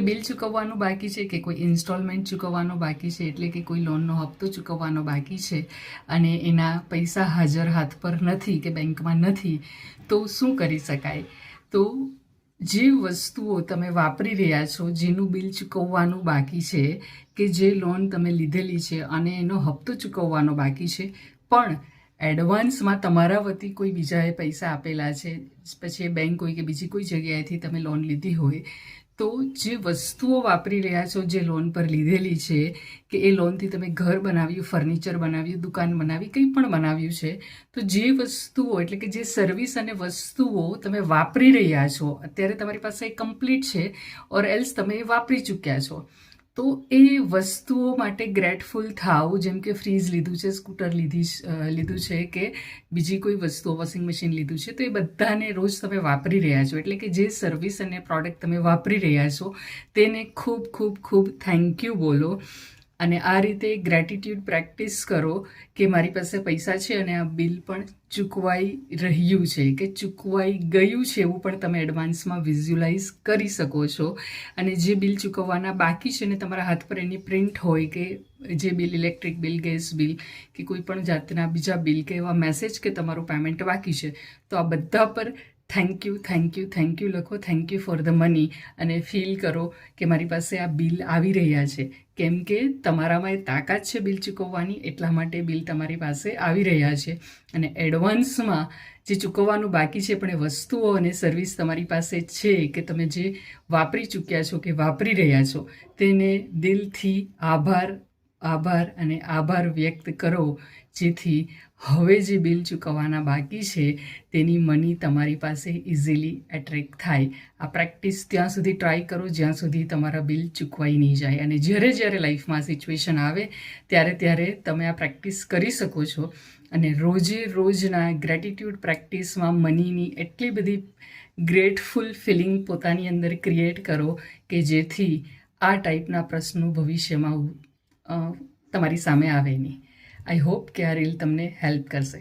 Bill ચૂકવવાનું બાકી છે કે કોઈ ઇન્સ્ટોલમેન્ટ ચૂકવવાનો બાકી છે, એટલે કે કોઈ લોનનો હપ્તો ચૂકવવાનો બાકી છે અને એના પૈસા હાજર હાથ પર નથી કે બેંકમાં નથી, તો શું કરી શકાય? તો જે વસ્તુઓ તમે વાપરી રહ્યા છો, જેનું બિલ ચૂકવવાનું બાકી છે, કે જે લોન તમે લીધેલી છે અને એનો હપ્તો ચૂકવવાનો બાકી છે, પણ એડવાન્સમાં તમારા વતી કોઈ બીજાએ પૈસા આપેલા છે, પછી બેંક હોય કે બીજી કોઈ જગ્યાએથી તમે લોન લીધી હોય, તો જે વસ્તુઓ વાપરી રહ્યા છો, જે લોન પર લીધેલી છે, કે એ લોનથી તમે ઘર બનાવ્યું, ફર્નિચર બનાવ્યું, દુકાન બનાવી, કંઈ પણ બનાવ્યું છે, તો જે વસ્તુઓ એટલે કે જે સર્વિસ અને વસ્તુઓ તમે વાપરી રહ્યા છો, અત્યારે તમારી પાસે કમ્પ્લીટ છે ઓર એલ્સ તમે એ વાપરી ચૂક્યા છો, તો એ વસ્તુઓ માટે ગ્રેટફુલ થાવ. જેમ કે ફ્રીજ લીધું છે, સ્કૂટર લીધું છે, કે બીજી કોઈ વસ્તુઓ, વોશિંગ મશીન લીધું છે, તો એ બધાને રોજ તમે વાપરી રહ્યા છો, એટલે કે જે સર્વિસ અને પ્રોડક્ટ તમે વાપરી રહ્યા છો તેને ખૂબ ખૂબ ખૂબ થેન્ક યુ બોલો. અને આ રીતે ગ્રેટિટ્યૂડ પ્રેક્ટિસ કરો કે મારી પાસે પૈસા છે અને આ બિલ પણ ચૂકવાઈ રહ્યું છે કે ચૂકવાઈ ગયું છે, એવું પણ તમે એડવાન્સમાં વિઝ્યુલાઇઝ કરી શકો છો. અને જે બિલ ચૂકવવાના બાકી છે ને તમારા હાથ પર એની પ્રિન્ટ હોય, કે જે bill, electric bill, gas bill કે કોઈ પણ જાતના બીજા બિલ કે એવા મેસેજ કે તમારું પેમેન્ટ બાકી છે, તો આ બધા પર thank you thank you thank you લખો. Thank you for the money. અને ફીલ કરો કે મારી પાસે આ બિલ આવી રહ્યા છે, કેમ કે તમારામાં એ તાકાત છે બિલ ચૂકવવાની, એટલા માટે બિલ તમારી પાસે આવી રહ્યા છે. અને એડવાન્સમાં જે ચૂકવવાનું બાકી છે પણ એ વસ્તુઓ અને સર્વિસ તમારી પાસે છે, કે તમે જે વાપરી ચૂક્યા છો કે વાપરી રહ્યા છો, તેને દિલથી આભાર અને આભાર વ્યક્ત કરો, જેથી હવે જે બિલ ચૂકવવાના બાકી છે તેની મની તમારી પાસે ઇઝીલી એટ્રેક્ટ થાય. આ પ્રેક્ટિસ ત્યાં સુધી ટ્રાય કરો જ્યાં સુધી તમારા બિલ ચૂકવાઈ નહીં જાય. અને જ્યારે લાઈફમાં સિચ્યુએશન આવે ત્યારે તમે આ પ્રેક્ટિસ કરી શકો છો. અને રોજના ગ્રેટિટ્યૂડ પ્રેક્ટિસમાં મનીની એટલી બધી ગ્રેટફુલ ફિલિંગ પોતાની અંદર ક્રિએટ કરો કે જેથી આ ટાઈપના પ્રશ્નો ભવિષ્યમાં તમારી સામે આવે નહીં. આઈ હોપ કે આ રીલ તમને હેલ્પ કરશે.